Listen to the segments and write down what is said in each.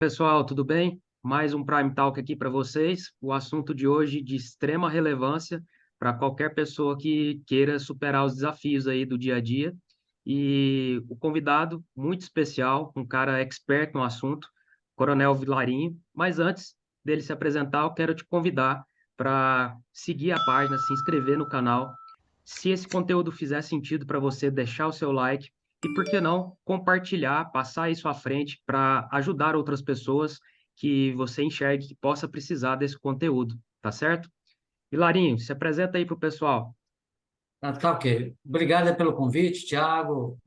Pessoal, tudo bem? Mais um Prime Talk aqui para vocês. O assunto de hoje de extrema relevância para qualquer pessoa que queira superar os desafios aí do dia a dia. E o convidado muito especial, um cara expert no assunto, Coronel Vilarinho. Mas antes dele se apresentar, eu quero te convidar para seguir a página, se inscrever no canal. Se esse conteúdo fizer sentido para você, deixar o seu like e, por que não, compartilhar, passar isso à frente para ajudar outras pessoas que você enxergue que possa precisar desse conteúdo, tá certo? Hilarinho, se apresenta aí para o pessoal. Tá ok. Obrigado pelo convite, Thiago.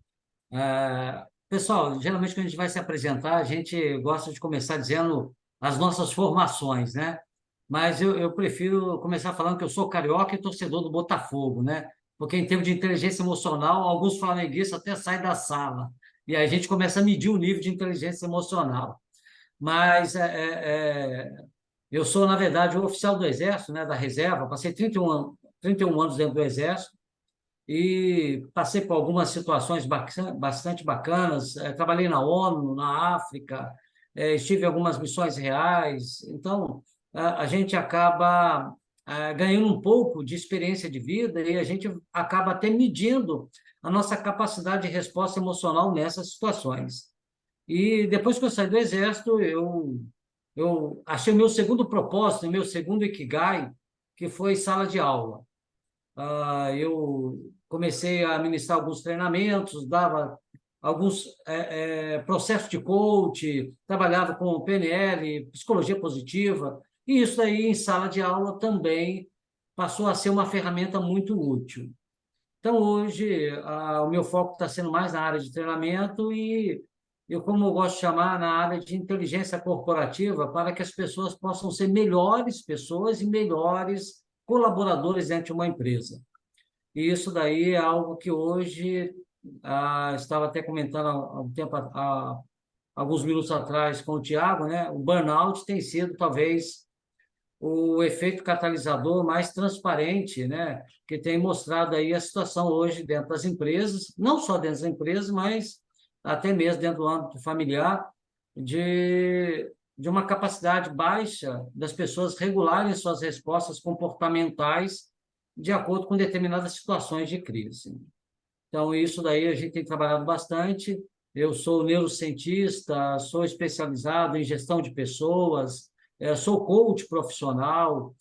Pessoal, geralmente quando a gente vai se apresentar, a gente gosta de começar dizendo as nossas formações, né? Mas eu prefiro começar falando que eu sou carioca e torcedor do Botafogo, né? Porque em termos de inteligência emocional, alguns flamenguistas até saem da sala. E aí a gente começa a medir o nível de inteligência emocional. Mas eu sou, na verdade, o oficial do Exército, né, da reserva. Passei 31 anos dentro do Exército e passei por algumas situações bastante bacanas. Trabalhei na ONU, na África, estive em algumas missões reais. Então, a gente acaba ganhando um pouco de experiência de vida e a gente acaba até medindo a nossa capacidade de resposta emocional nessas situações. E depois que eu saí do Exército, eu achei o meu segundo propósito, o meu segundo Ikigai, que foi sala de aula. Eu comecei a ministrar alguns treinamentos, dava alguns processos de coach, trabalhava com PNL, psicologia positiva, e isso aí em sala de aula também passou a ser uma ferramenta muito útil. Então, hoje, o meu foco está sendo mais na área de treinamento e eu, como eu gosto de chamar, na área de inteligência corporativa, para que as pessoas possam ser melhores pessoas e melhores colaboradores dentro de uma empresa. E isso daí é algo que hoje, estava até comentando há um tempo, alguns minutos atrás com o Tiago, né? O burnout tem sido talvez o efeito catalisador mais transparente, né? Que tem mostrado aí a situação hoje dentro das empresas, não só dentro das empresas, mas até mesmo dentro do âmbito familiar, de uma capacidade baixa das pessoas regularem suas respostas comportamentais de acordo com determinadas situações de crise. Então, isso daí a gente tem trabalhado bastante. Eu sou neurocientista, sou especializado em gestão de pessoas, sou coach profissional,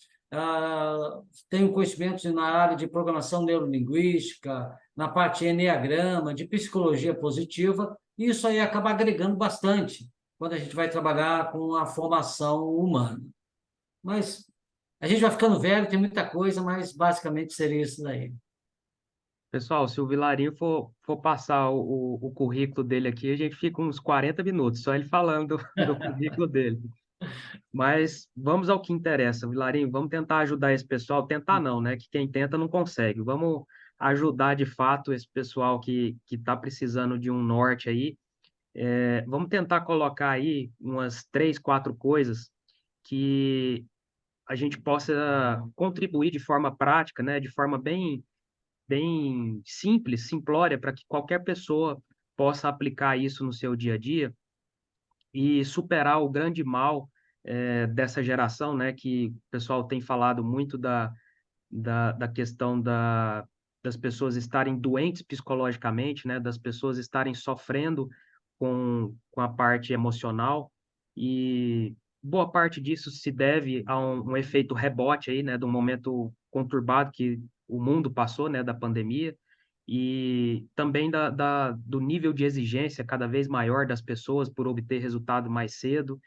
tenho conhecimentos na área de programação neurolinguística, na parte enneagrama, de psicologia positiva, e isso aí acaba agregando bastante quando a gente vai trabalhar com a formação humana. Mas a gente vai ficando velho, tem muita coisa, mas basicamente seria isso daí. Pessoal, se o Vilarinho for passar o currículo dele aqui, a gente fica uns 40 minutos, só ele falando do currículo dele. Mas vamos ao que interessa, Vilarinho, vamos tentar ajudar esse pessoal. Tentar não, né? Que quem tenta não consegue. Vamos ajudar de fato esse pessoal que está precisando de um norte aí. Vamos tentar colocar aí umas três, quatro coisas que a gente possa contribuir de forma prática, né? De forma bem simples, simplória, para que qualquer pessoa possa aplicar isso no seu dia a dia e superar o grande mal dessa geração, né, que o pessoal tem falado muito da questão das pessoas estarem doentes psicologicamente, né, das pessoas estarem sofrendo com a parte emocional, e boa parte disso se deve a um efeito rebote aí, né, de um momento conturbado que o mundo passou, né, da pandemia, e também do nível de exigência cada vez maior das pessoas por obter resultado mais cedo,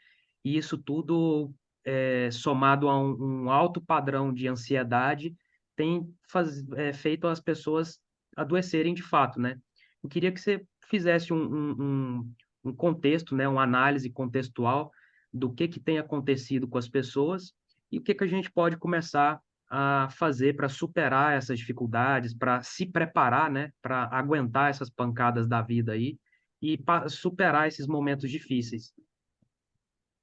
e isso tudo somado a um alto padrão de ansiedade tem feito as pessoas adoecerem de fato, né? Eu queria que você fizesse um contexto, né, uma análise contextual do que tem acontecido com as pessoas e o que a gente pode começar a fazer para superar essas dificuldades, para se preparar, né, para aguentar essas pancadas da vida aí e superar esses momentos difíceis.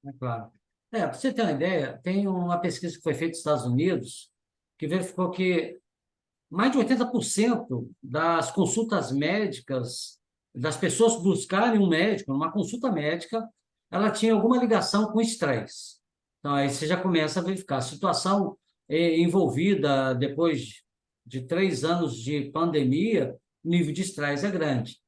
É claro. Para você ter uma ideia, tem uma pesquisa que foi feita nos Estados Unidos que verificou que mais de 80% das consultas médicas, das pessoas buscarem um médico, uma consulta médica, ela tinha alguma ligação com estresse. Então, aí você já começa a verificar. A situação envolvida, depois de 3 anos de pandemia, o nível de estresse é grande.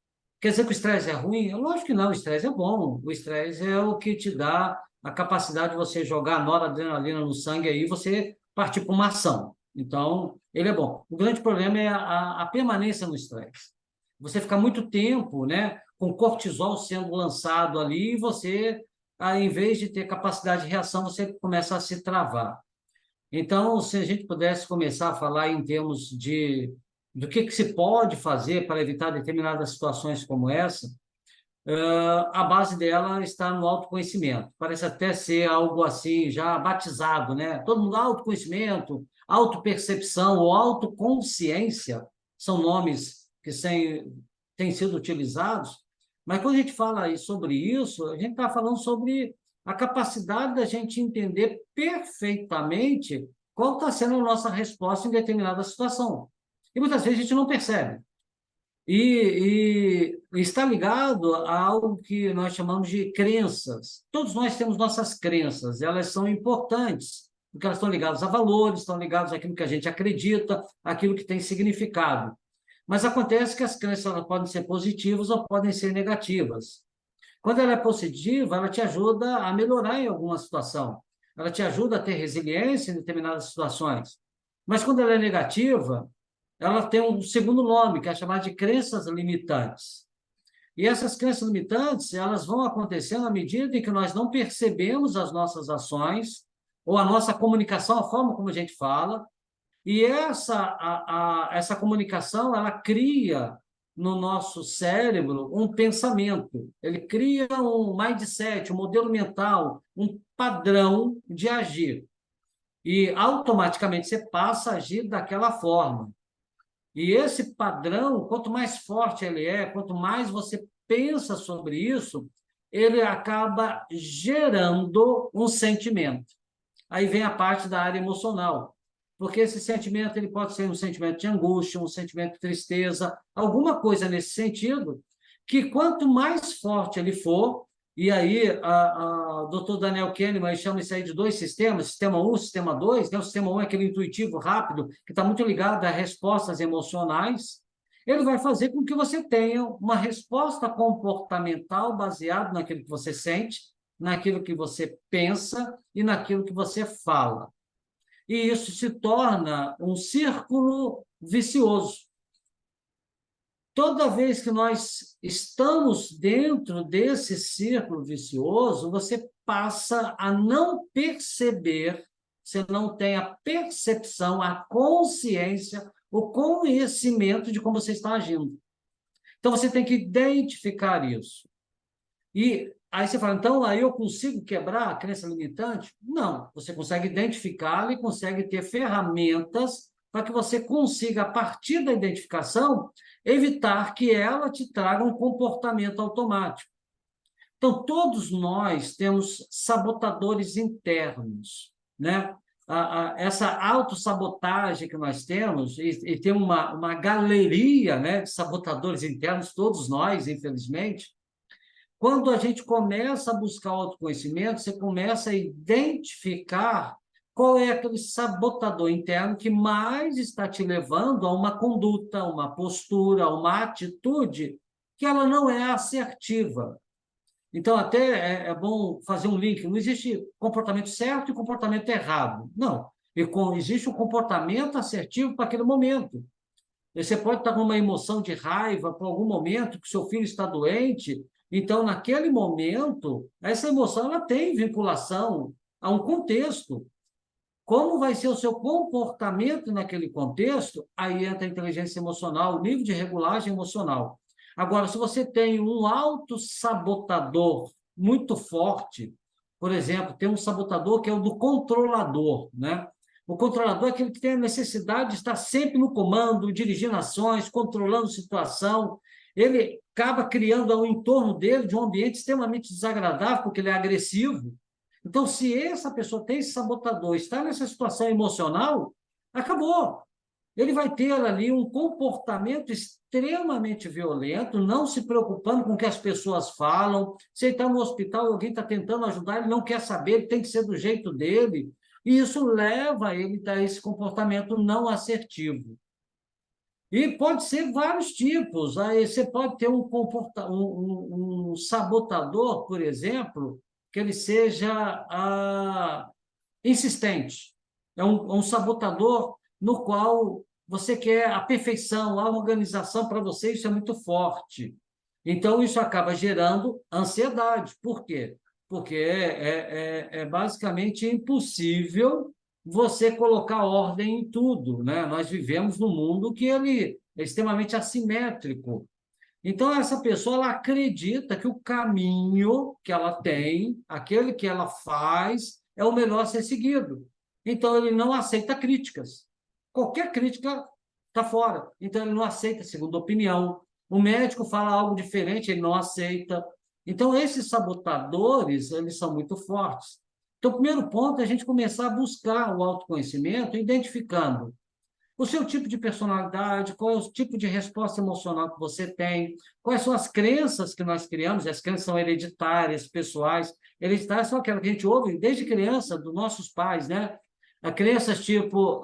Quer dizer que o estresse é ruim? Lógico que não, o estresse é bom. O estresse é o que te dá a capacidade de você jogar noradrenalina no sangue aí, e você partir para uma ação. Então, ele é bom. O grande problema é a permanência no estresse. Você ficar muito tempo, né, com cortisol sendo lançado ali, e você, em vez de ter capacidade de reação, você começa a se travar. Então, se a gente pudesse começar a falar em termos de do que se pode fazer para evitar determinadas situações como essa, a base dela está no autoconhecimento. Parece até ser algo assim, já batizado, né? Todo mundo, autoconhecimento, autopercepção ou autoconsciência são nomes que têm sido utilizados, mas quando a gente fala aí sobre isso, a gente está falando sobre a capacidade da gente entender perfeitamente qual está sendo a nossa resposta em determinada situação. E muitas vezes a gente não percebe. E está ligado a algo que nós chamamos de crenças. Todos nós temos nossas crenças, elas são importantes, porque elas estão ligadas a valores, estão ligadas àquilo que a gente acredita, àquilo que tem significado. Mas acontece que as crenças elas podem ser positivas ou podem ser negativas. Quando ela é positiva, ela te ajuda a melhorar em alguma situação, ela te ajuda a ter resiliência em determinadas situações. Mas quando ela é negativa, ela tem um segundo nome, que é chamado de crenças limitantes. E essas crenças limitantes, elas vão acontecendo à medida em que nós não percebemos as nossas ações, ou a nossa comunicação, a forma como a gente fala, e essa comunicação, ela cria no nosso cérebro um pensamento, ele cria um mindset, um modelo mental, um padrão de agir. E automaticamente você passa a agir daquela forma. E esse padrão, quanto mais forte ele é, quanto mais você pensa sobre isso, ele acaba gerando um sentimento. Aí vem a parte da área emocional, porque esse sentimento ele pode ser um sentimento de angústia, um sentimento de tristeza, alguma coisa nesse sentido, que quanto mais forte ele for, e aí o Dr. Daniel Kahneman chama isso aí de 2 sistemas, sistema 1 e sistema 2, né? O sistema 1 é aquele intuitivo, rápido, que está muito ligado a respostas emocionais, ele vai fazer com que você tenha uma resposta comportamental baseada naquilo que você sente, naquilo que você pensa e naquilo que você fala. E isso se torna um círculo vicioso. Toda vez que nós estamos dentro desse círculo vicioso, você passa a não perceber, você não tem a percepção, a consciência, o conhecimento de como você está agindo. Então, você tem que identificar isso. E aí você fala, então, aí eu consigo quebrar a crença limitante? Não, você consegue identificá-la e consegue ter ferramentas para que você consiga, a partir da identificação, evitar que ela te traga um comportamento automático. Então, todos nós temos sabotadores internos, né? Essa autossabotagem que nós temos, e tem uma galeria, né, de sabotadores internos, todos nós, infelizmente. Quando a gente começa a buscar o autoconhecimento, você começa a identificar qual é aquele sabotador interno que mais está te levando a uma conduta, uma postura, uma atitude que ela não é assertiva. Então, até é bom fazer um link. Não existe comportamento certo e comportamento errado. Não. Existe um comportamento assertivo para aquele momento. Você pode estar com uma emoção de raiva por algum momento, que seu filho está doente. Então, naquele momento, essa emoção ela tem vinculação a um contexto. Como vai ser o seu comportamento naquele contexto? Aí entra a inteligência emocional, o nível de regulagem emocional. Agora, se você tem um autossabotador muito forte, por exemplo, tem um sabotador que é o do controlador, né? O controlador é aquele que tem a necessidade de estar sempre no comando, dirigindo ações, controlando situação. Ele acaba criando ao entorno dele de um ambiente extremamente desagradável, porque ele é agressivo. Então, se essa pessoa tem esse sabotador, está nessa situação emocional, acabou. ele vai ter ali um comportamento extremamente violento, não se preocupando com o que as pessoas falam. Se ele está no hospital e alguém está tentando ajudar, ele não quer saber, ele tem que ser do jeito dele. E isso leva ele a esse comportamento não assertivo. E pode ser vários tipos. Aí você pode ter um sabotador, por exemplo, que ele seja insistente. É um sabotador no qual você quer a perfeição, a organização para você, isso é muito forte. Então, isso acaba gerando ansiedade. Por quê? Porque é basicamente impossível você colocar ordem em tudo, né? Nós vivemos num mundo que ele é extremamente assimétrico. Então, essa pessoa ela acredita que o caminho que ela tem, aquele que ela faz, é o melhor a ser seguido. Então, ele não aceita críticas. Qualquer crítica está fora. Então, ele não aceita segunda opinião. O médico fala algo diferente, ele não aceita. Então, esses sabotadores, eles são muito fortes. Então, o primeiro ponto é a gente começar a buscar o autoconhecimento, identificando o seu tipo de personalidade, qual é o tipo de resposta emocional que você tem, quais são as crenças que nós criamos, e as crenças são hereditárias, pessoais. Hereditárias são aquelas que a gente ouve desde criança, dos nossos pais, né? Crenças tipo,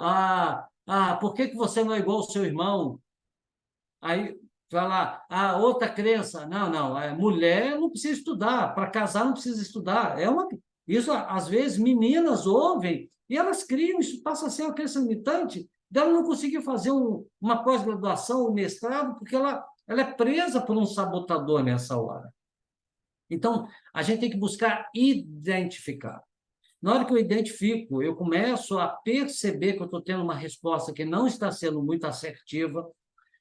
por que você não é igual ao seu irmão? Aí vai lá, outra crença, não, mulher não precisa estudar, para casar não precisa estudar. Isso, às vezes, meninas ouvem e elas criam, isso passa a ser uma crença limitante dela não conseguir fazer uma pós-graduação, um mestrado, porque ela é presa por um sabotador nessa hora. Então, a gente tem que buscar identificar. Na hora que eu identifico, eu começo a perceber que eu estou tendo uma resposta que não está sendo muito assertiva.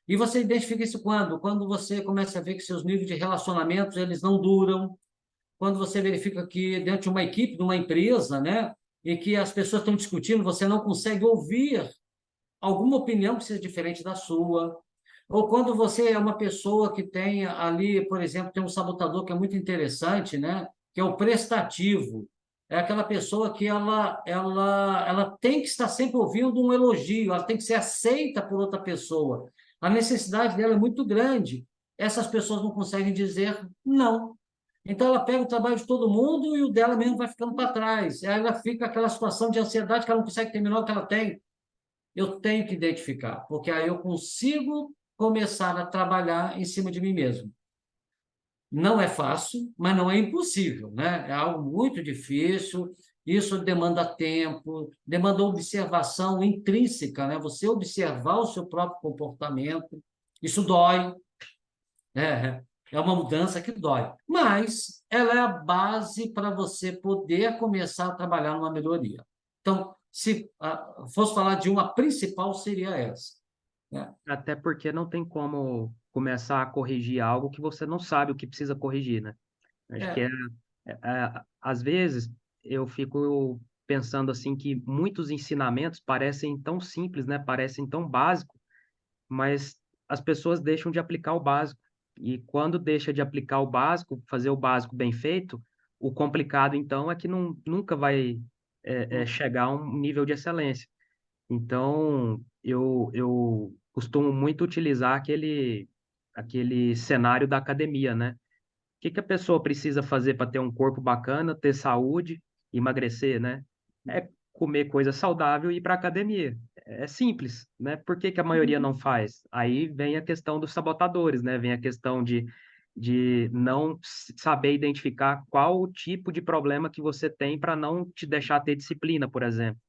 E você identifica isso quando? Quando você começa a ver que seus níveis de relacionamentos eles não duram, quando você verifica que dentro de uma equipe, de uma empresa, né, e que as pessoas estão discutindo, você não consegue ouvir alguma opinião que seja diferente da sua, ou quando você é uma pessoa que tem ali, por exemplo, tem um sabotador que é muito interessante, né, que é o prestativo. É aquela pessoa que ela tem que estar sempre ouvindo um elogio, ela tem que ser aceita por outra pessoa. A necessidade dela é muito grande. Essas pessoas não conseguem dizer não. Então, ela pega o trabalho de todo mundo e o dela mesmo vai ficando para trás. Aí ela fica aquela situação de ansiedade que ela não consegue terminar o que ela tem. Eu tenho que identificar, porque aí eu consigo começar a trabalhar em cima de mim mesmo. Não é fácil, mas não é impossível, né? É algo muito difícil, isso demanda tempo, demanda observação intrínseca, né? Você observar o seu próprio comportamento, isso dói, né? É uma mudança que dói, mas ela é a base para você poder começar a trabalhar numa melhoria. Então, se fosse falar de uma principal, seria essa, né? Até porque não tem como começar a corrigir algo que você não sabe o que precisa corrigir, né? Acho que É, às vezes eu fico pensando assim que muitos ensinamentos parecem tão simples, né? Parecem tão básicos, mas as pessoas deixam de aplicar o básico. E quando deixa de aplicar o básico, fazer o básico bem feito, o complicado então é que nunca vai chegar a um nível de excelência. Então, eu costumo muito utilizar aquele cenário da academia, né? O que que a pessoa precisa fazer para ter um corpo bacana, ter saúde, emagrecer, né? É comer coisa saudável e ir para academia. É simples, né? Por que que a maioria não faz? Aí vem a questão dos sabotadores, né? Vem a questão de não saber identificar qual o tipo de problema que você tem para não te deixar ter disciplina, por exemplo.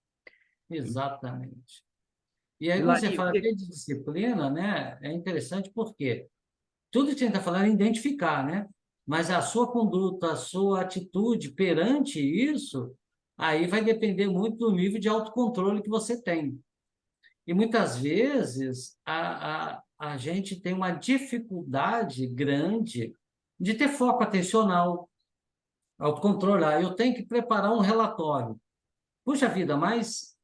exatamente. E aí, quando você Hilario, fala até de disciplina, né, é interessante porque tudo que a gente está falando é identificar, né? Mas a sua conduta, a sua atitude perante isso, aí vai depender muito do nível de autocontrole que você tem. E muitas vezes a gente tem uma dificuldade grande de ter foco atencional, autocontrole. Eu tenho que preparar um relatório. Puxa vida, mas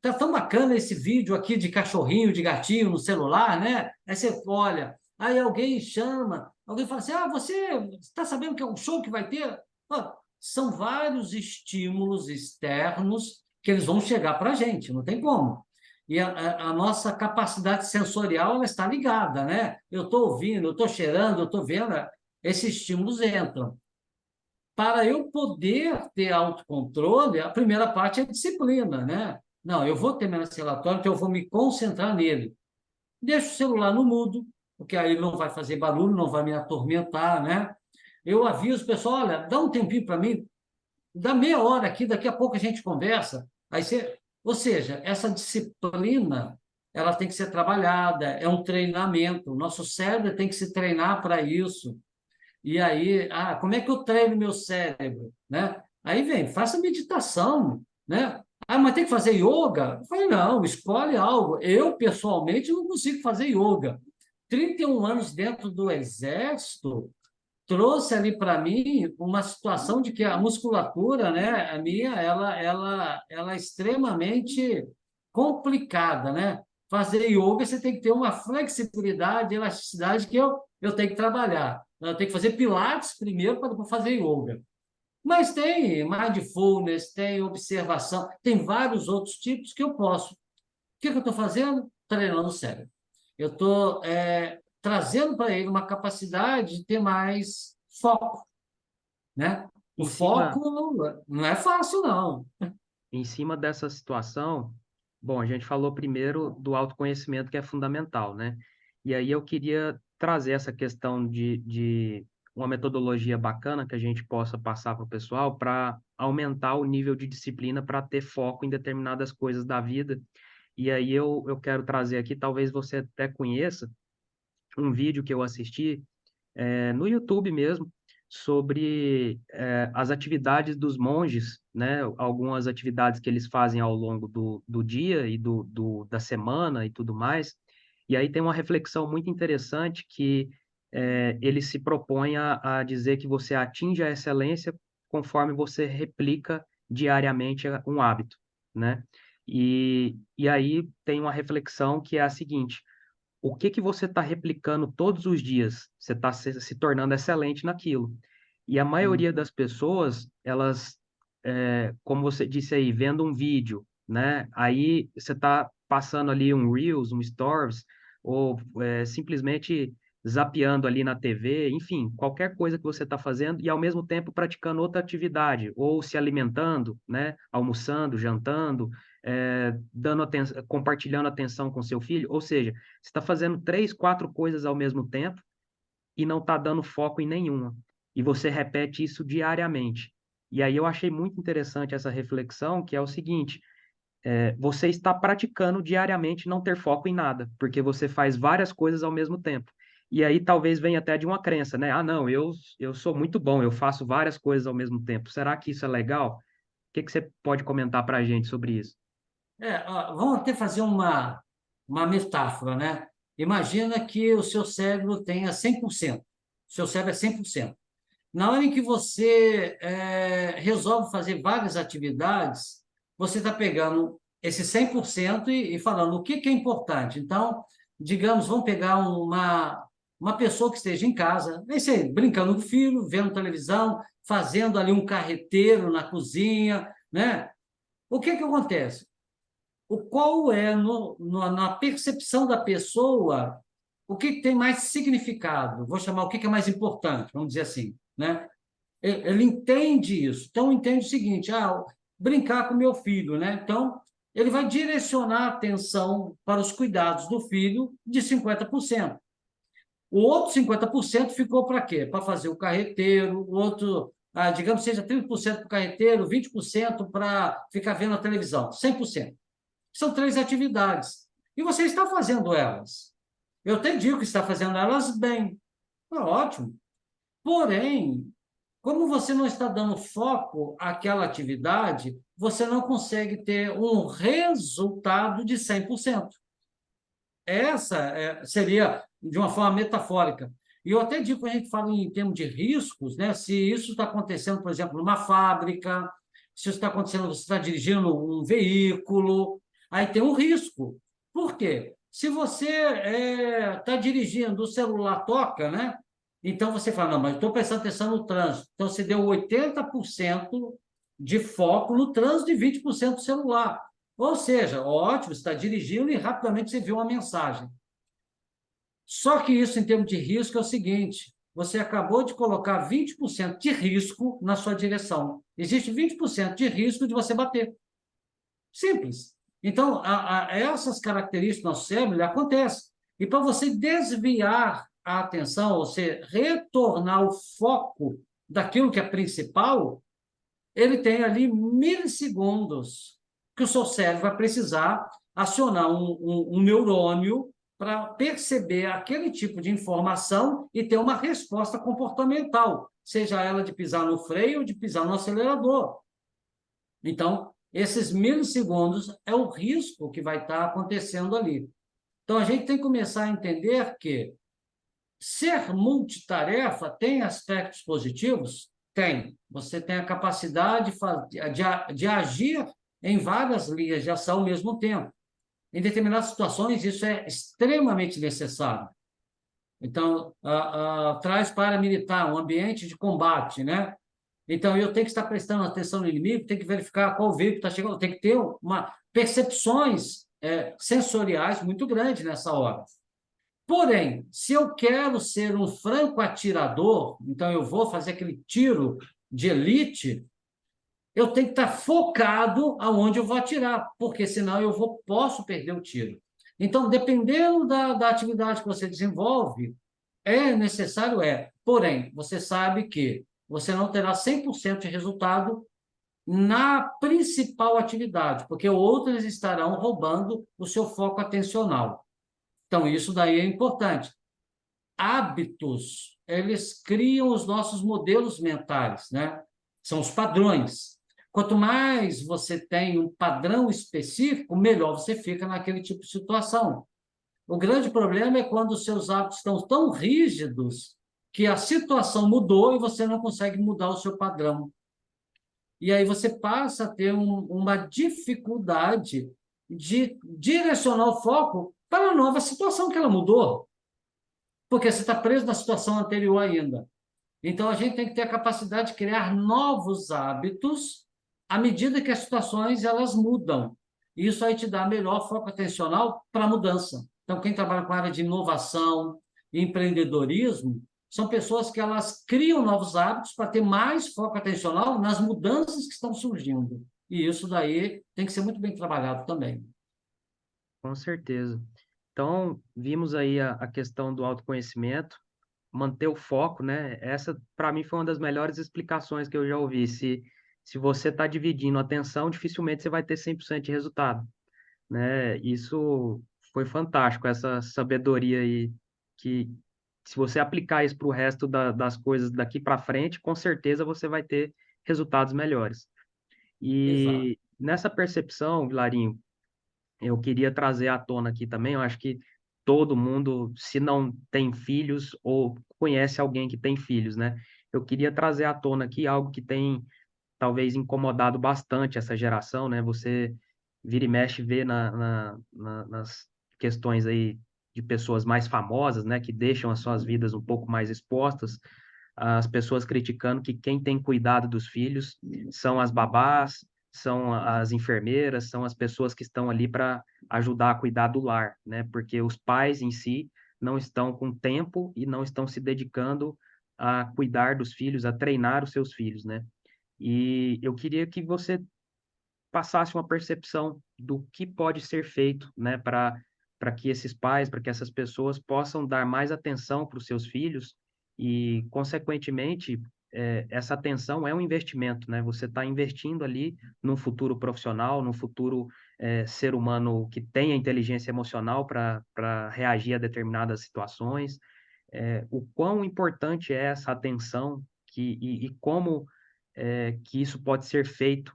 tá tão bacana esse vídeo aqui de cachorrinho, de gatinho no celular, né? Aí você olha, aí alguém chama, alguém fala assim: você está sabendo que é um show que vai ter? Pô, são vários estímulos externos que eles vão chegar para a gente, não tem como. E a nossa capacidade sensorial ela está ligada, né? Eu estou ouvindo, eu estou cheirando, eu estou vendo, esses estímulos entram. Para eu poder ter autocontrole, a primeira parte é a disciplina, né? Não, eu vou terminar esse relatório, então eu vou me concentrar nele. Deixo o celular no mudo, porque aí ele não vai fazer barulho, não vai me atormentar, né? Eu aviso o pessoal, olha, dá um tempinho para mim, dá meia hora aqui, daqui a pouco a gente conversa. Aí você, ou seja, essa disciplina, ela tem que ser trabalhada, é um treinamento. O nosso cérebro tem que se treinar para isso. E aí, como é que eu treino meu cérebro, né? Aí vem, faça meditação, né? Mas tem que fazer yoga? Eu falei, não, escolhe algo. Eu, pessoalmente, não consigo fazer yoga. 31 anos dentro do exército, trouxe ali para mim uma situação de que a musculatura, né, a minha, ela é extremamente complicada, né? Fazer yoga, você tem que ter uma flexibilidade, elasticidade que eu tenho que trabalhar. Eu tenho que fazer pilates primeiro para depois fazer yoga. Mas tem mindfulness, tem observação, tem vários outros tipos que eu posso. O que eu estou fazendo? Treinando o cérebro. Eu estou trazendo para ele uma capacidade de ter mais foco, né? O Em cima, foco não é fácil, não. em cima dessa situação, bom, a gente falou primeiro do autoconhecimento que é fundamental, né? E aí eu queria trazer essa questão de uma metodologia bacana que a gente possa passar para o pessoal para aumentar o nível de disciplina para ter foco em determinadas coisas da vida. E aí eu quero trazer aqui, talvez você até conheça, um vídeo que eu assisti no YouTube mesmo, sobre as atividades dos monges, né? Algumas atividades que eles fazem ao longo do dia e da semana e tudo mais. E aí tem uma reflexão muito interessante que ele se propõe a dizer que você atinge a excelência conforme você replica diariamente um hábito, né? E aí tem uma reflexão que é a seguinte: o que que você está replicando todos os dias? Você está se tornando excelente naquilo. E a maioria das pessoas, elas, como você disse aí, vendo um vídeo, né? Aí você está passando ali um Reels, um Stories, ou simplesmente zapeando ali na TV, enfim, qualquer coisa que você está fazendo e ao mesmo tempo praticando outra atividade, ou se alimentando, né? Almoçando, jantando, dando atenção, compartilhando atenção com seu filho, ou seja, você está fazendo três, quatro coisas ao mesmo tempo e não está dando foco em nenhuma. E você repete isso diariamente. E aí eu achei muito interessante essa reflexão, que é o seguinte: você está praticando diariamente não ter foco em nada, porque você faz várias coisas ao mesmo tempo. E aí talvez venha até de uma crença, né? Ah, não, eu sou muito bom, eu faço várias coisas ao mesmo tempo. Será que isso é legal? O que que você pode comentar para a gente sobre isso? Vamos até fazer uma metáfora, né? Imagina que o seu cérebro tenha 100%. O seu cérebro é 100%. Na hora em que você resolve fazer várias atividades, você está pegando esse 100% e falando o que, que é importante. Então, digamos, vamos pegar uma pessoa que esteja em casa, aí você brincando com o filho, vendo televisão, fazendo ali um carreteiro na cozinha, né? O que, que acontece? Qual é, na percepção da pessoa, o que, que tem mais significado? Vou chamar o que, que é mais importante, vamos dizer assim, né? Ele entende isso. Então, entende o seguinte: brincar com meu filho, né? Então, ele vai direcionar a atenção para os cuidados do filho de 50%. O outro 50% ficou para quê? Para fazer o carreteiro, o outro, digamos, seja 30% para o carreteiro, 20% para ficar vendo a televisão, 100%. São três atividades. E você está fazendo elas. Eu até digo que está fazendo elas bem. Ótimo. Porém, como você não está dando foco àquela atividade, você não consegue ter um resultado de 100%. Essa seria de uma forma metafórica. E eu até digo, quando a gente fala em termos de riscos, né? Se isso está acontecendo, por exemplo, numa fábrica, se isso está acontecendo, você está dirigindo um veículo, aí tem um risco. Por quê? Se você está dirigindo, o celular toca, né? Então você fala, não, mas estou prestando atenção no trânsito. Então você deu 80% de foco no trânsito e 20% do celular. Ou seja, ótimo, você está dirigindo e rapidamente você vê uma mensagem. Só que isso, em termos de risco, é o seguinte: você acabou de colocar 20% de risco na sua direção. Existe 20% de risco de você bater. Simples. Então, essas características do nosso cérebro acontecem. E para você desviar a atenção, ou seja, retornar o foco daquilo que é principal, ele tem ali milissegundos que o seu cérebro vai precisar acionar um neurônio para perceber aquele tipo de informação e ter uma resposta comportamental, seja ela de pisar no freio ou de pisar no acelerador. Então, esses milissegundos é o risco que vai estar acontecendo ali. Então, a gente tem que começar a entender que ser multitarefa tem aspectos positivos? Tem. Você tem a capacidade de agir em várias linhas de ação ao mesmo tempo. Em determinadas situações, isso é extremamente necessário. Então, traz paramilitar, um ambiente de combate, né? Então, eu tenho que estar prestando atenção no inimigo, tenho que verificar qual veículo está chegando, tem que ter percepções sensoriais muito grandes nessa hora. Porém, se eu quero ser um franco atirador, então eu vou fazer aquele tiro de elite, eu tenho que estar focado aonde eu vou atirar, porque senão posso perder o tiro. Então, dependendo da atividade que você desenvolve, é necessário, porém, você sabe que você não terá 100% de resultado na principal atividade, porque outras estarão roubando o seu foco atencional. Então, isso daí é importante. Hábitos, eles criam os nossos modelos mentais, né? São os padrões. Quanto mais você tem um padrão específico, melhor você fica naquele tipo de situação. O grande problema é quando os seus hábitos estão tão rígidos que a situação mudou e você não consegue mudar o seu padrão. E aí você passa a ter uma dificuldade de direcionar o foco para a nova situação que ela mudou, porque você está preso na situação anterior ainda. Então, a gente tem que ter a capacidade de criar novos hábitos à medida que as situações elas mudam. E isso aí te dá melhor foco atencional para a mudança. Então, quem trabalha com a área de inovação, empreendedorismo, são pessoas que elas criam novos hábitos para ter mais foco atencional nas mudanças que estão surgindo. E isso daí tem que ser muito bem trabalhado também. Com certeza. Então, vimos aí a questão do autoconhecimento, manter o foco, né? Essa, para mim, foi uma das melhores explicações que eu já ouvi. Se você está dividindo a atenção, dificilmente você vai ter 100% de resultado, né? Isso foi fantástico, essa sabedoria aí, que se você aplicar isso para o resto das coisas daqui para frente, com certeza você vai ter resultados melhores. Exato. E nessa percepção, Vilarinho, eu queria trazer à tona aqui também, eu acho que todo mundo, se não tem filhos ou conhece alguém que tem filhos, né? Eu queria trazer à tona aqui algo que tem talvez incomodado bastante essa geração, né? Você vira e mexe vê nas questões aí de pessoas mais famosas, né? Que deixam as suas vidas um pouco mais expostas, as pessoas criticando que quem tem cuidado dos filhos são as babás, são as enfermeiras, são as pessoas que estão ali para ajudar a cuidar do lar, né? Porque os pais em si não estão com tempo e não estão se dedicando a cuidar dos filhos, a treinar os seus filhos, né? E eu queria que você passasse uma percepção do que pode ser feito, né, para que esses pais, para que essas pessoas possam dar mais atenção para os seus filhos e, consequentemente, essa atenção é um investimento, né? Você está investindo ali num futuro profissional, num futuro ser humano que tenha inteligência emocional para reagir a determinadas situações. O quão importante é essa atenção e como que isso pode ser feito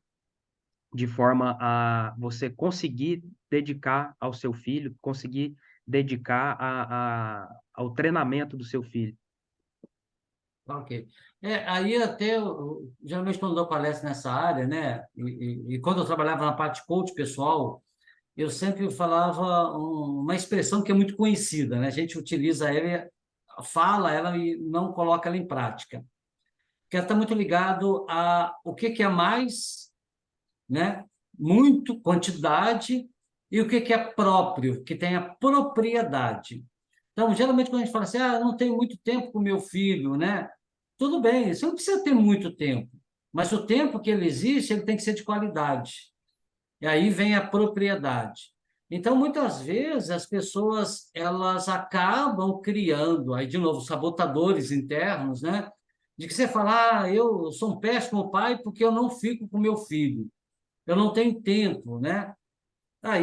de forma a você conseguir dedicar ao seu filho, conseguir dedicar ao treinamento do seu filho. Ok. Aí até, geralmente quando eu dou palestra nessa área, né, e quando eu trabalhava na parte coach pessoal, eu sempre falava uma expressão que é muito conhecida, né? A gente utiliza ela, fala ela e não coloca ela em prática, que ela está muito ligado a o que é mais, né? muito, quantidade, e o que é próprio, que tem a propriedade. Então, geralmente, quando a gente fala assim, eu não tenho muito tempo com meu filho, né? Tudo bem, você não precisa ter muito tempo, mas o tempo que ele existe, ele tem que ser de qualidade. E aí vem a propriedade. Então, muitas vezes, as pessoas elas acabam criando, aí, de novo, sabotadores internos, né? De que você fala, eu sou um péssimo pai porque eu não fico com meu filho, eu não tenho tempo, né?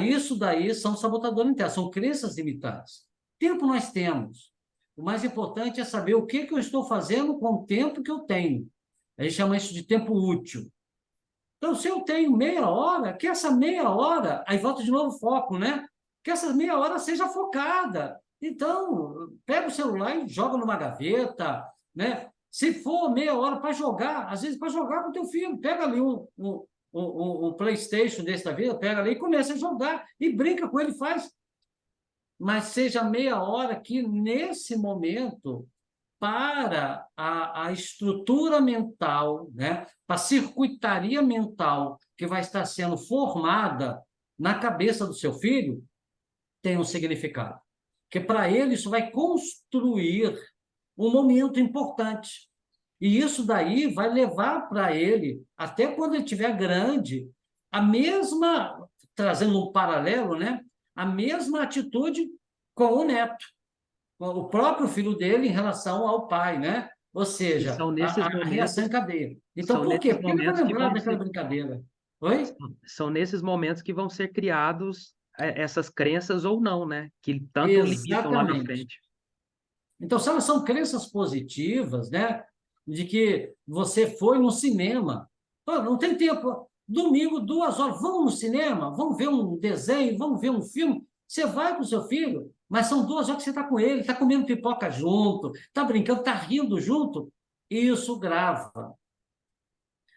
Isso daí são sabotadores internos, são crenças limitadas. Tempo nós temos. O mais importante é saber o que eu estou fazendo com o tempo que eu tenho. A gente chama isso de tempo útil. Então, se eu tenho meia hora, que essa meia hora, aí volta de novo o foco, né? Que essa meia hora seja focada. Então, pega o celular e joga numa gaveta, né? Se for meia hora para jogar, às vezes para jogar com o teu filho, pega ali um PlayStation desse da vida, pega ali e começa a jogar e brinca com ele, faz. Mas seja meia hora que, nesse momento, para a estrutura mental, né? Para a circuitaria mental que vai estar sendo formada na cabeça do seu filho, tem um significado. Porque para ele isso vai construir um momento importante. E isso daí vai levar para ele, até quando ele estiver grande, a mesma, trazendo um paralelo, né? A mesma atitude com o neto, com o próprio filho dele em relação ao pai, né? Ou E seja, são nesses a reação em momentos, cadeia. Então, são por quê? nesses Porque ele vai momentos que lembrar vão daquela ser, brincadeira. Oi? são nesses momentos que vão ser criados essas crenças ou não, né? Que tanto limitam lá na Exatamente. frente. Então, se elas são crenças positivas, né? De que você foi no cinema. Pô, não tem tempo. Domingo, 2 horas. Vamos no cinema? Vamos ver um desenho? Vamos ver um filme? Você vai com o seu filho, mas são 2 horas que você está com ele, está comendo pipoca junto, está brincando, está rindo junto. Isso grava.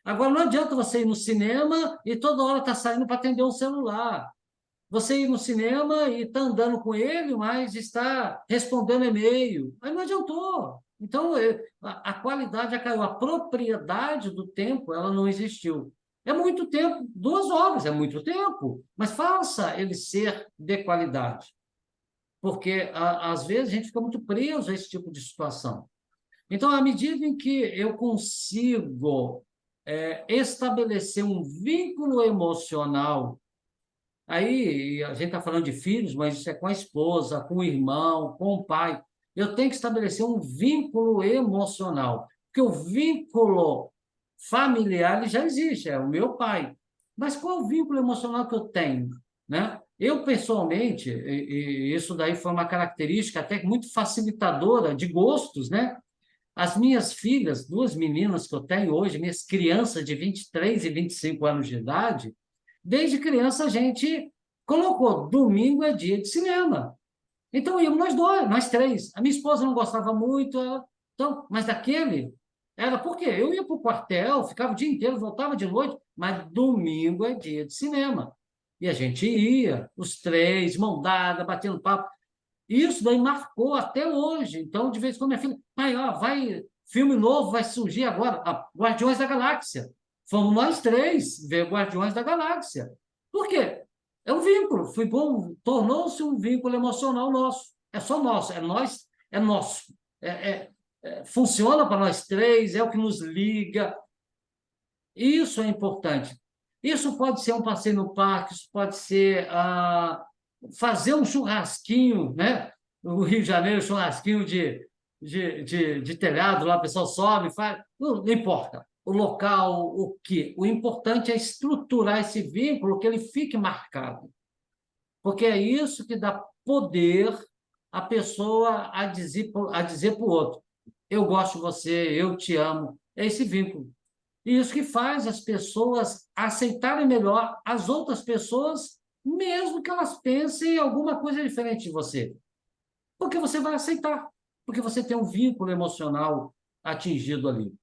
Agora, não adianta você ir no cinema e toda hora está saindo para atender um celular. Você ir no cinema e está andando com ele, mas está respondendo e-mail. Aí não adiantou. Então, a qualidade já caiu, a propriedade do tempo ela não existiu. É muito tempo, 2 horas é muito tempo, mas faça ele ser de qualidade, porque às vezes a gente fica muito preso a esse tipo de situação. Então, à medida em que eu consigo estabelecer um vínculo emocional. Aí a gente está falando de filhos, mas isso é com a esposa, com o irmão, com o pai. Eu tenho que estabelecer um vínculo emocional, porque o vínculo familiar ele já existe, é o meu pai. Mas qual é o vínculo emocional que eu tenho, né? Eu, pessoalmente, e isso daí foi uma característica até muito facilitadora de gostos, né? As minhas filhas, 2 meninas que eu tenho hoje, minhas crianças de 23 e 25 anos de idade, desde criança a gente colocou, domingo é dia de cinema. Então íamos nós dois, nós três. A minha esposa não gostava muito, então, mas daquele, era porque eu ia para o quartel, ficava o dia inteiro, voltava de noite, mas domingo é dia de cinema. E a gente ia, os três, mão dada, batendo papo. Isso daí marcou até hoje. Então, de vez em quando, minha filha, pai, ó, vai, filme novo vai surgir agora, Guardiões da Galáxia. Fomos nós três ver Guardiões da Galáxia. Por quê? É um vínculo, foi bom, tornou-se um vínculo emocional nosso. É só nosso, é nós, é nosso. Funciona para nós três, é o que nos liga. Isso é importante. Isso pode ser um passeio no parque, isso pode ser fazer um churrasquinho, né? No Rio de Janeiro, churrasquinho de telhado, lá o pessoal sobe, faz. Não importa o local, o que. O importante é estruturar esse vínculo, que ele fique marcado. Porque é isso que dá poder à pessoa a dizer para o outro: eu gosto de você, eu te amo. É esse vínculo. E isso que faz as pessoas aceitarem melhor as outras pessoas, mesmo que elas pensem em alguma coisa diferente de você. Porque você vai aceitar, porque você tem um vínculo emocional atingido ali.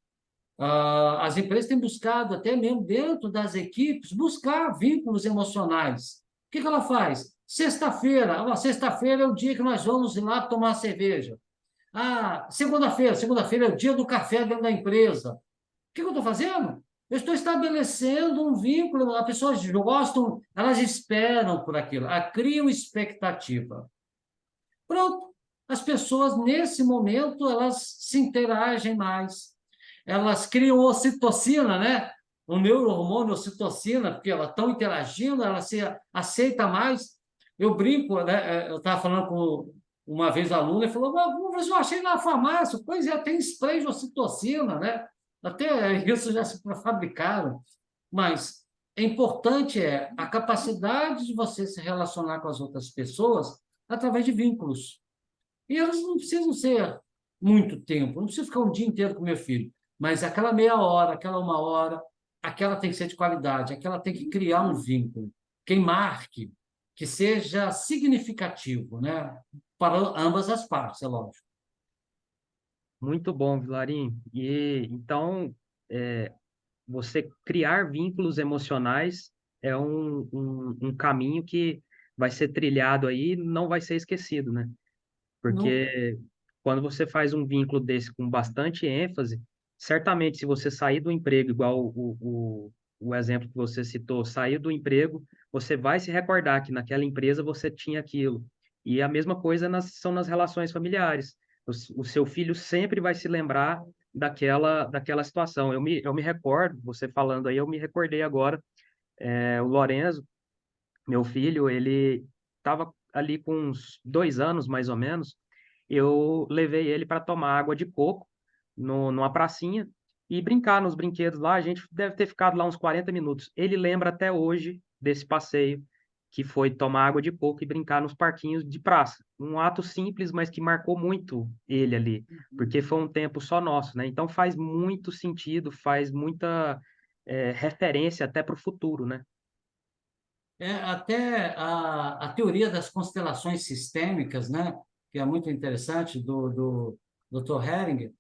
As empresas têm buscado, até mesmo dentro das equipes, buscar vínculos emocionais. O que ela faz? Sexta-feira é o dia que nós vamos ir lá tomar cerveja. Segunda-feira é o dia do café dentro da empresa. O que eu estou fazendo? Eu estou estabelecendo um vínculo, as pessoas gostam, elas esperam por aquilo, criam expectativa. Pronto. As pessoas, nesse momento, elas se interagem mais. Elas criam ocitocina, né? O neurohormônio ocitocina, porque elas estão interagindo, ela se aceita mais. Eu brinco, né? Eu estava falando com uma vez a aluna e falou: mas eu achei na farmácia, pois é, tem spray de ocitocina, né? Até isso já se fabricaram. Mas importante a capacidade de você se relacionar com as outras pessoas através de vínculos. E elas não precisam ser muito tempo, não preciso ficar um dia inteiro com meu filho, mas aquela meia hora, aquela uma hora, aquela tem que ser de qualidade, aquela tem que criar um vínculo, quem marque, que seja significativo, né? Para ambas as partes, é lógico. Muito bom, Vilarim. E então, é, você criar vínculos emocionais é um caminho que vai ser trilhado aí, e não vai ser esquecido, né? Nunca. Porque quando você faz um vínculo desse com bastante ênfase, certamente se você sair do emprego, igual o exemplo que você citou, sair do emprego, você vai se recordar que naquela empresa você tinha aquilo. E a mesma coisa são nas relações familiares. O seu filho sempre vai se lembrar daquela situação. Eu me recordo, você falando aí, eu me recordei agora, o Lorenzo, meu filho, ele estava ali com uns 2 anos, mais ou menos. Eu levei ele para tomar água de coco numa pracinha e brincar nos brinquedos lá. A gente deve ter ficado lá uns 40 minutos. Ele lembra até hoje desse passeio, que foi tomar água de coco e brincar nos parquinhos de praça. Um ato simples, mas que marcou muito ele ali, porque foi um tempo só nosso, né? Então faz muito sentido, faz muita referência até para o futuro, né? Até a teoria das constelações sistêmicas, né? Que é muito interessante, do Dr. Hering.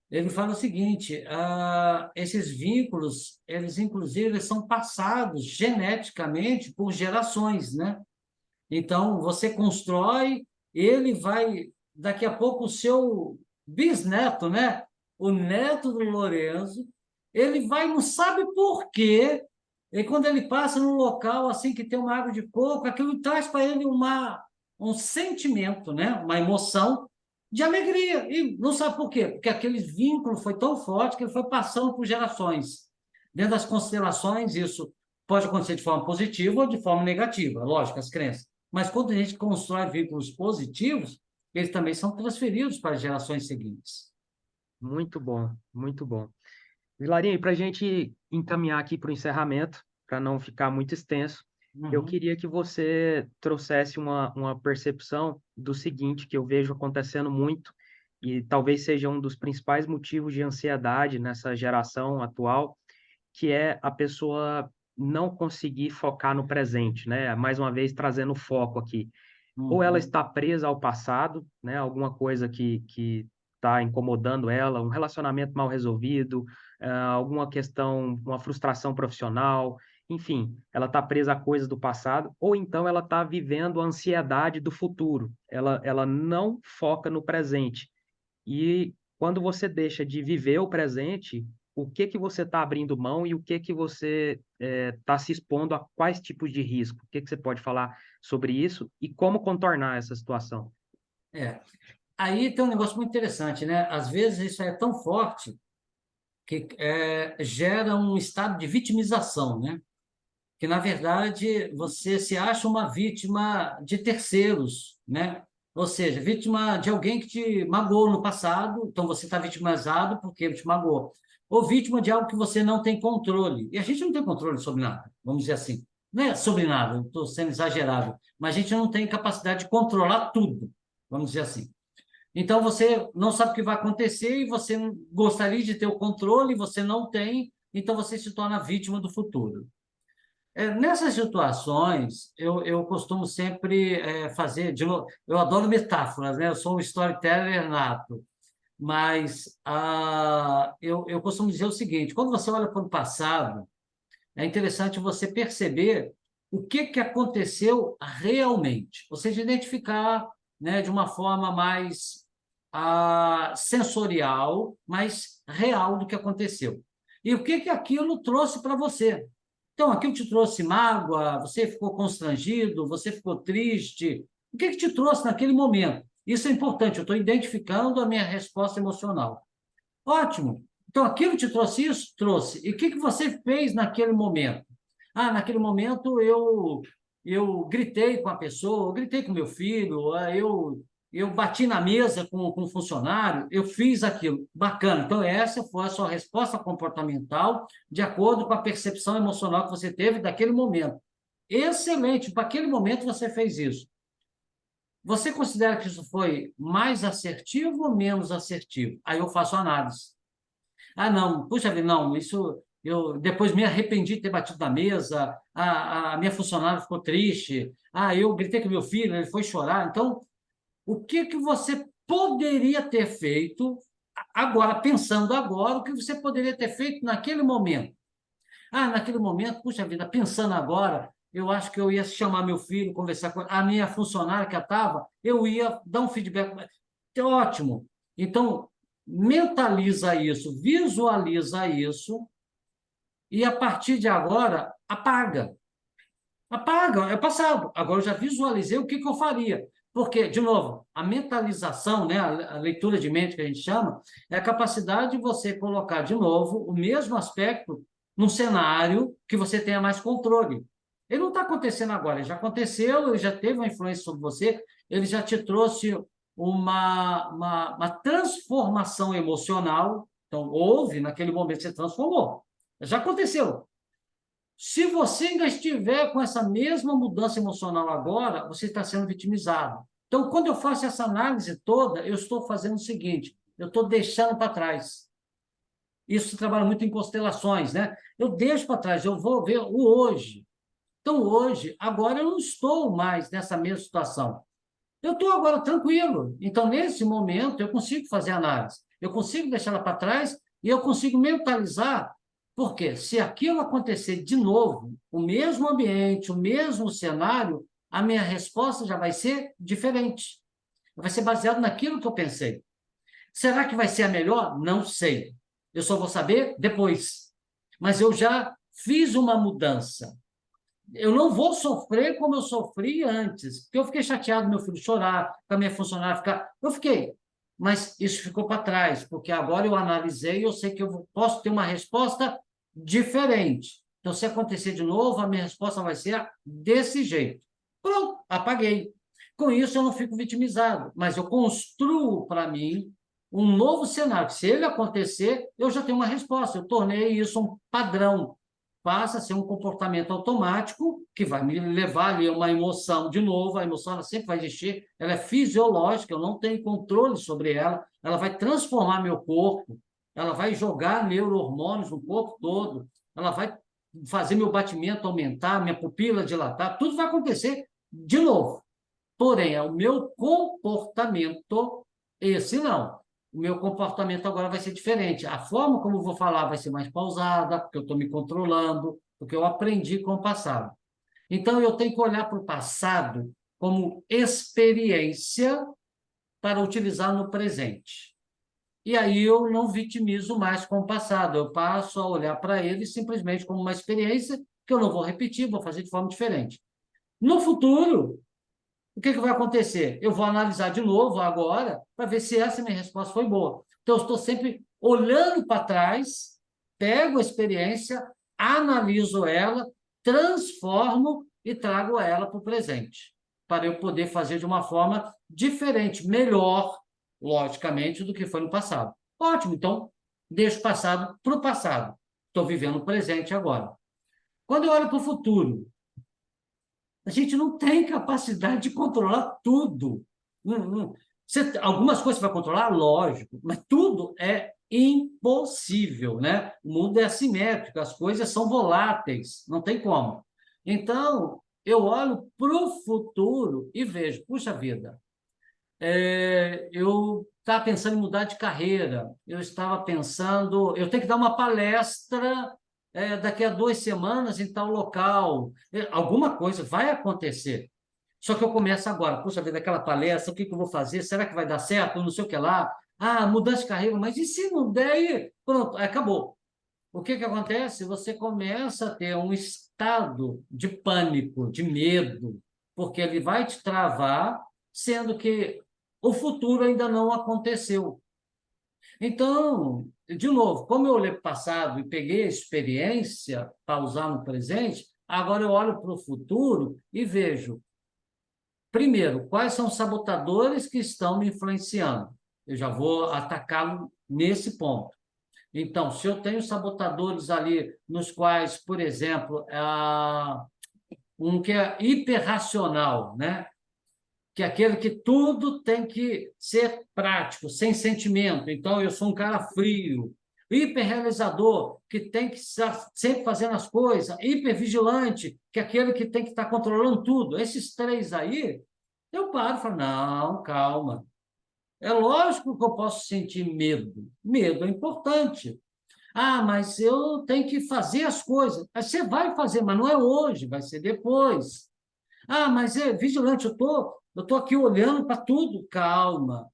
Ele fala o seguinte: esses vínculos, eles inclusive eles são passados geneticamente por gerações, né? Então, você constrói, ele vai, daqui a pouco, o seu bisneto, né? O neto do Lorenzo, ele vai, não sabe por quê, e quando ele passa num local assim que tem uma água de coco, aquilo traz para ele um sentimento, né? Uma emoção de alegria. E não sabe por quê? Porque aquele vínculo foi tão forte que ele foi passando por gerações. Dentro das constelações, isso pode acontecer de forma positiva ou de forma negativa, lógico, as crenças. Mas quando a gente constrói vínculos positivos, eles também são transferidos para as gerações seguintes. Muito bom, muito bom. Vilarinho, para a gente encaminhar aqui para o encerramento, para não ficar muito extenso, eu Uhum, queria que você trouxesse uma percepção do seguinte, que eu vejo acontecendo muito, e talvez seja um dos principais motivos de ansiedade nessa geração atual, que é a pessoa não conseguir focar no presente, né? Mais uma vez, trazendo foco aqui. Ou ela uhum. está presa ao passado, né? Alguma coisa que está incomodando ela, um relacionamento mal resolvido, alguma questão, uma frustração profissional, enfim, ela está presa a coisas do passado, ou então ela está vivendo a ansiedade do futuro. Ela não foca no presente. E quando você deixa de viver o presente, o que que você está abrindo mão e o que que você está se expondo a quais tipos de risco? O que que você pode falar sobre isso e como contornar essa situação? É. Aí tem um negócio muito interessante, né? Às vezes isso é tão forte que gera um estado de vitimização, né? Que, na verdade, você se acha uma vítima de terceiros, né? Ou seja, vítima de alguém que te magoou no passado, então você está vitimizado porque ele te magoou. Ou vítima de algo que você não tem controle. E a gente não tem controle sobre nada, vamos dizer assim. Não é sobre nada, estou sendo exagerado, mas a gente não tem capacidade de controlar tudo, vamos dizer assim. Então você não sabe o que vai acontecer e você gostaria de ter o controle, você não tem, então você se torna vítima do futuro. Nessas situações, eu costumo sempre fazer, de novo, eu adoro metáforas, né? Eu sou um storyteller nato, mas eu costumo dizer o seguinte: quando você olha para o passado, é interessante você perceber o que aconteceu realmente, ou seja, identificar, né, de uma forma mais sensorial, mais real do que aconteceu. e o que que aquilo trouxe para você. Então, aquilo te trouxe mágoa, você ficou constrangido, você ficou triste. O que que te trouxe naquele momento? Isso é importante, eu estou identificando a minha resposta emocional. Ótimo. Então, aquilo te trouxe isso? Trouxe. E o que que você fez naquele momento? Ah, naquele momento eu gritei com a pessoa, eu gritei com meu filho, eu bati na mesa com o funcionário, eu fiz aquilo. Bacana. Então, essa foi a sua resposta comportamental de acordo com a percepção emocional que você teve daquele momento. Excelente. Para aquele momento você fez isso. Você considera que isso foi mais assertivo ou menos assertivo? Aí eu faço análise. Ah, não, puxa vida, não, isso eu depois me arrependi de ter batido na mesa, a minha funcionária ficou triste, eu gritei com meu filho, ele foi chorar. Então, o que que você poderia ter feito agora, pensando agora, o que você poderia ter feito naquele momento? Naquele momento, puxa vida, pensando agora, eu acho que eu ia chamar meu filho, conversar com a minha funcionária que estava, eu ia dar um feedback. Ótimo. Então, mentaliza isso, visualiza isso, e a partir de agora, apaga. Apaga, é passado. Agora eu já visualizei o que que eu faria. Porque, de novo, a mentalização, né, a leitura de mente que a gente chama, é a capacidade de você colocar de novo o mesmo aspecto num cenário que você tenha mais controle. Ele não está acontecendo agora, ele já aconteceu, ele já teve uma influência sobre você, ele já te trouxe uma transformação emocional. Então, houve, naquele momento, você transformou. Já aconteceu. Se você ainda estiver com essa mesma mudança emocional agora, você está sendo vitimizado. Então, quando eu faço essa análise toda, eu estou fazendo o seguinte: eu estou deixando para trás. Isso se trabalha muito em constelações, né? Eu deixo para trás, eu vou ver o hoje. Então, hoje, agora eu não estou mais nessa mesma situação. Eu estou agora tranquilo. Então, nesse momento, eu consigo fazer análise. Eu consigo deixar ela para trás e eu consigo mentalizar. Porque se aquilo acontecer de novo, o mesmo ambiente, o mesmo cenário, a minha resposta já vai ser diferente. Vai ser baseado naquilo que eu pensei. Será que vai ser a melhor? Não sei. Eu só vou saber depois. Mas eu já fiz uma mudança. Eu não vou sofrer como eu sofri antes, porque eu fiquei chateado, meu filho chorar, com a minha funcionária ficar. Eu fiquei, mas isso ficou para trás, porque agora eu analisei e eu sei que eu posso ter uma resposta diferente. Então, se acontecer de novo, a minha resposta vai ser desse jeito. Pronto, apaguei. Com isso, eu não fico vitimizado, mas eu construo para mim um novo cenário. Se ele acontecer, eu já tenho uma resposta. Eu tornei isso um padrão, passa a ser um comportamento automático que vai me levar ali a uma emoção de novo. A emoção ela sempre vai existir, ela é fisiológica, eu não tenho controle sobre ela, ela vai transformar meu corpo, ela vai jogar neurohormônios no corpo todo, ela vai fazer meu batimento aumentar, minha pupila dilatar, tudo vai acontecer de novo. Porém, é o meu comportamento, esse não. O meu comportamento agora vai ser diferente. A forma como eu vou falar vai ser mais pausada, porque eu estou me controlando, porque eu aprendi com o passado. Então, eu tenho que olhar para o passado como experiência para utilizar no presente. E aí eu não vitimizo mais com o passado, eu passo a olhar para ele simplesmente como uma experiência que eu não vou repetir, vou fazer de forma diferente. No futuro, o que que vai acontecer? Eu vou analisar de novo agora para ver se essa minha resposta foi boa. Então, eu estou sempre olhando para trás, pego a experiência, analiso ela, transformo e trago ela para o presente, para eu poder fazer de uma forma diferente, melhor, logicamente, do que foi no passado. Ótimo, então, deixo o passado para o passado. Estou vivendo o presente agora. Quando eu olho para o futuro, a gente não tem capacidade de controlar tudo. Algumas coisas você vai controlar, lógico, mas tudo é impossível, né? O mundo é assimétrico, as coisas são voláteis, não tem como. Então, eu olho para o futuro e vejo, puxa vida, eu estava pensando em mudar de carreira, eu estava pensando, eu tenho que dar uma palestra daqui a 2 semanas em tal local. Alguma coisa vai acontecer. Só que eu começo agora, puxa vida, aquela palestra, o que que eu vou fazer? Será que vai dar certo? Não sei o que lá. Mudança de carreira, mas e se não der? Pronto, acabou. o que que acontece? Você começa a ter um estado de pânico, de medo, porque ele vai te travar, sendo que o futuro ainda não aconteceu. Então, de novo, como eu olhei para o passado e peguei a experiência para usar no presente, agora eu olho para o futuro e vejo, primeiro, quais são os sabotadores que estão me influenciando. Eu já vou atacá-lo nesse ponto. Então, se eu tenho sabotadores ali nos quais, por exemplo, um que é hiperracional, né? Que é aquele que tudo tem que ser prático, sem sentimento. Então, eu sou um cara frio. Hiperrealizador, que tem que estar sempre fazendo as coisas. Hipervigilante, que é aquele que tem que estar controlando tudo. Esses três aí, eu paro e falo, não, calma. É lógico que eu posso sentir medo. Medo é importante. Ah, mas eu tenho que fazer as coisas. Aí você vai fazer, mas não é hoje, vai ser depois. Ah, mas é vigilante, eu tô aqui olhando para tudo. Calma,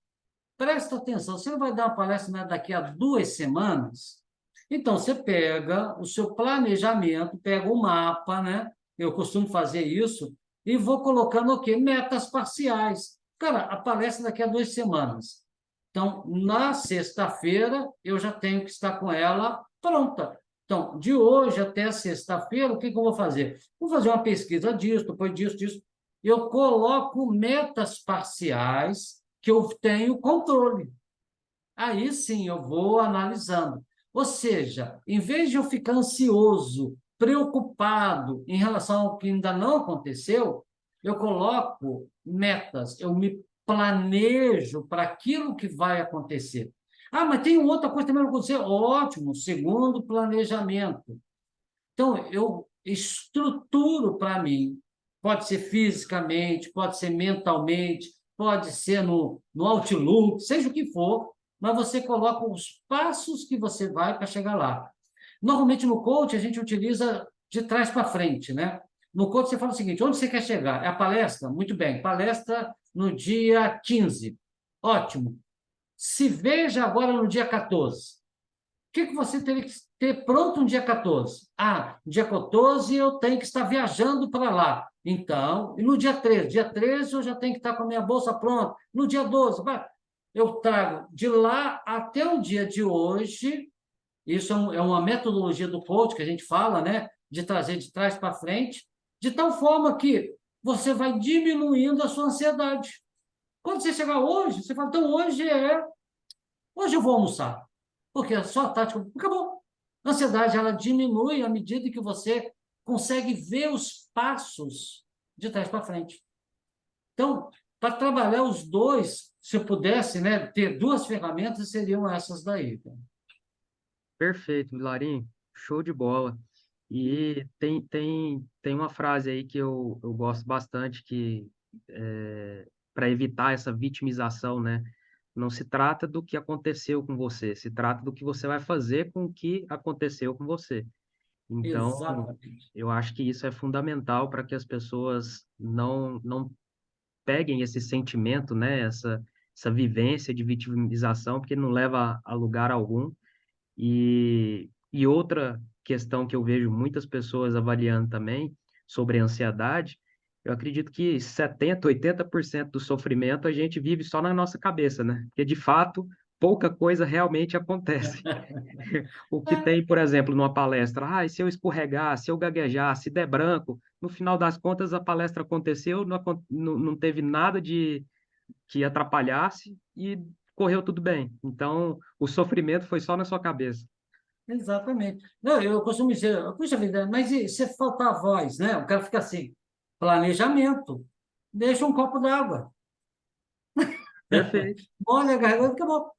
presta atenção. Você vai dar uma palestra, né, daqui a 2 semanas? Então, você pega o seu planejamento, pega o mapa, né? Eu costumo fazer isso, e vou colocando o quê? Metas parciais. Cara, a palestra daqui a 2 semanas. Então, na sexta-feira, eu já tenho que estar com ela pronta. Então, de hoje até sexta-feira, o que que eu vou fazer? Vou fazer uma pesquisa disso, depois disso, disso. Eu coloco metas parciais que eu tenho controle. Aí sim eu vou analisando. Ou seja, em vez de eu ficar ansioso, preocupado em relação ao que ainda não aconteceu, eu coloco metas, eu me planejo para aquilo que vai acontecer. Ah, mas tem outra coisa também que vai acontecer. Ótimo, segundo planejamento. Então, eu estruturo para mim. Pode ser fisicamente, pode ser mentalmente, pode ser no Outlook, seja o que for, mas você coloca os passos que você vai para chegar lá. Normalmente no coach a gente utiliza de trás para frente, né? No coach você fala o seguinte: onde você quer chegar? É a palestra? Muito bem, palestra no dia 15. Ótimo. Se veja agora no dia 14. O que que você teria que ter pronto no dia 14? Ah, no dia 14 eu tenho que estar viajando para lá. Então, e no dia 13? Dia 13 eu já tenho que estar com a minha bolsa pronta. No dia 12, eu trago de lá até o dia de hoje. Isso é uma metodologia do coach que a gente fala, né? De trazer de trás para frente, de tal forma que você vai diminuindo a sua ansiedade. Quando você chegar hoje, você fala, então hoje eu vou almoçar. Porque a sua tática acabou. A ansiedade ela diminui à medida que você consegue ver os passos de trás para frente. Então, para trabalhar os dois, se eu pudesse, né, ter duas ferramentas, seriam essas daí. Perfeito, Vilarinho. Show de bola. E tem uma frase aí que eu gosto bastante, que para evitar essa vitimização, né? Não se trata do que aconteceu com você, se trata do que você vai fazer com o que aconteceu com você. Então, Exatamente. eu acho que isso é fundamental para que as pessoas não peguem esse sentimento, né? Essa vivência de vitimização, porque não leva a lugar algum. E outra questão que eu vejo muitas pessoas avaliando também sobre a ansiedade, eu acredito que 70, 80% do sofrimento a gente vive só na nossa cabeça, né? Porque, de fato, pouca coisa realmente acontece. O que tem, por exemplo, numa palestra, e se eu escorregar, se eu gaguejar, se der branco, no final das contas a palestra aconteceu, não teve nada de que atrapalhasse e correu tudo bem. Então, o sofrimento foi só na sua cabeça. Exatamente. Não, eu costumo dizer, puxa vida, mas e se faltar a voz, né? O cara fica assim, planejamento. Deixa um copo d'água. Perfeito. Molha a garganta, acabou.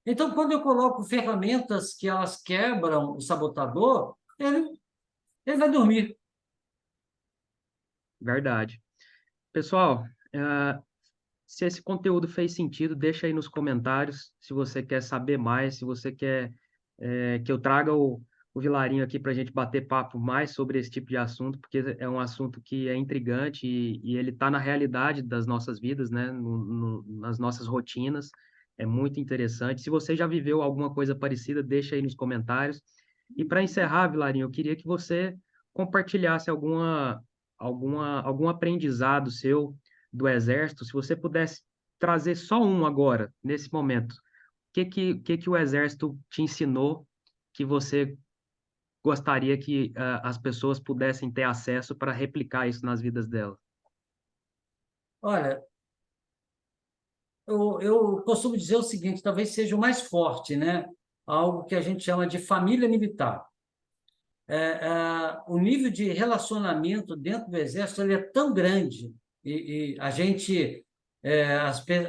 Então, quando eu coloco ferramentas que elas quebram o sabotador, ele vai dormir. Verdade. Pessoal, se esse conteúdo fez sentido, deixa aí nos comentários se você quer saber mais, se você quer que eu traga o Vilarinho aqui para a gente bater papo mais sobre esse tipo de assunto, porque é um assunto que é intrigante e ele está na realidade das nossas vidas, né? Nas nossas rotinas. É muito interessante. Se você já viveu alguma coisa parecida, deixa aí nos comentários. E para encerrar, Vilarinho, eu queria que você compartilhasse algum aprendizado seu do Exército, se você pudesse trazer só um agora, nesse momento. O que que o Exército te ensinou que você gostaria que as pessoas pudessem ter acesso para replicar isso nas vidas delas? Olha, eu costumo dizer o seguinte, talvez seja o mais forte, né? Algo que a gente chama de família militar. O nível de relacionamento dentro do Exército ele é tão grande e a gente,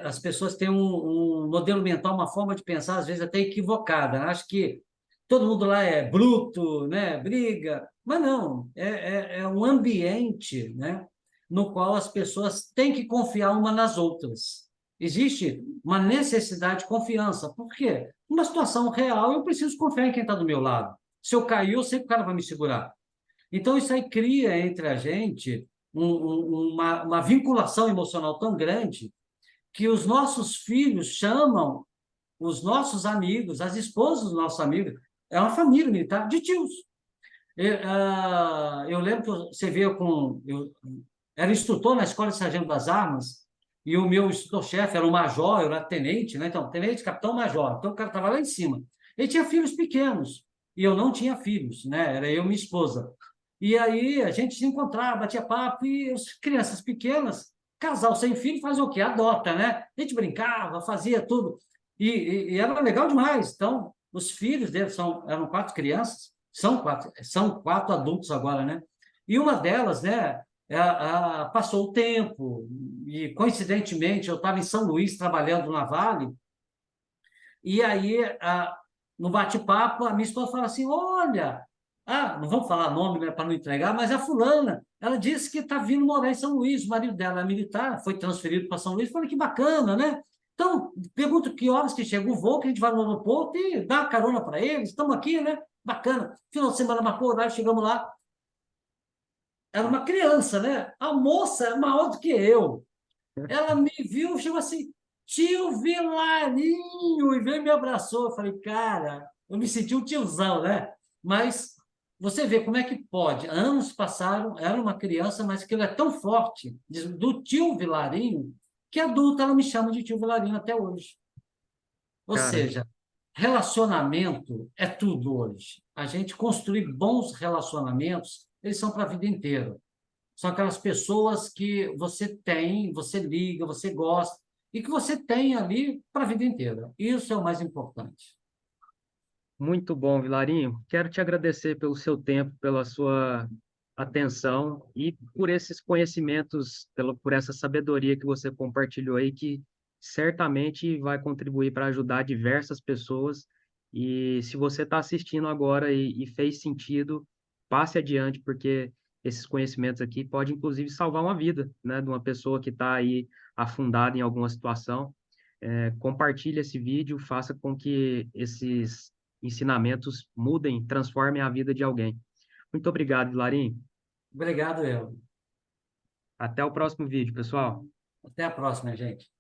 as pessoas têm um modelo mental, uma forma de pensar, às vezes até equivocada, né? Acho que todo mundo lá é bruto, né? Briga, mas não, é um ambiente, né? No qual as pessoas têm que confiar uma nas outras. Existe uma necessidade de confiança. Por quê? Numa situação real, eu preciso confiar em quem está do meu lado. Se eu cair, eu sei que o cara vai me segurar. Então, isso aí cria entre a gente uma vinculação emocional tão grande que os nossos filhos chamam os nossos amigos, as esposas dos nossos amigos, é uma família militar de tios. Eu lembro que você veio com. Eu era instrutor na Escola de Sargento das Armas, e o meu instrutor-chefe era um major, eu era tenente, né? Então, tenente, capitão, major. Então, o cara estava lá em cima. Ele tinha filhos pequenos, e eu não tinha filhos, né? Era eu e minha esposa. E aí a gente se encontrava, batia papo, e as crianças pequenas, casal sem filho, faz o quê? Adota, né? A gente brincava, fazia tudo. E era legal demais. Então, os filhos deles eram quatro crianças, são quatro adultos agora, né? E uma delas, né, passou o tempo, e coincidentemente eu estava em São Luís trabalhando na Vale, e aí, no bate-papo, a minha esposa fala assim: olha, não vamos falar nome, né, para não entregar, mas a fulana, ela disse que está vindo morar em São Luís, o marido dela é militar, foi transferido para São Luís. Falei: que bacana, né? Então, pergunto que horas que chega o voo, que a gente vai no aeroporto e dá uma carona para eles, estamos aqui, né? Bacana. Final de semana marcou horário, chegamos lá, era uma criança, né? A moça é maior do que eu. Ela me viu, chegou assim: tio Vilarinho, e veio e me abraçou. Eu falei: cara, eu me senti um tiozão, né? Mas você vê como é que pode. Anos passaram, era uma criança, mas aquilo é tão forte, do tio Vilarinho, que adulta ela me chama de tio Vilarinho até hoje. Ou Cara, seja, relacionamento é tudo hoje. A gente construir bons relacionamentos, eles são para a vida inteira. São aquelas pessoas que você tem, você liga, você gosta, e que você tem ali para a vida inteira. Isso é o mais importante. muito bom, Vilarinho. Quero te agradecer pelo seu tempo, pela sua atenção e por esses conhecimentos, por essa sabedoria que você compartilhou aí, que certamente vai contribuir para ajudar diversas pessoas. E se você está assistindo agora e fez sentido, passe adiante, porque esses conhecimentos aqui podem, inclusive, salvar uma vida, né, de uma pessoa que está aí afundada em alguma situação. Compartilhe esse vídeo, faça com que esses ensinamentos mudem, transformem a vida de alguém. Muito obrigado, Vilarim. Obrigado, eu. Até o próximo vídeo, pessoal. Até a próxima, gente.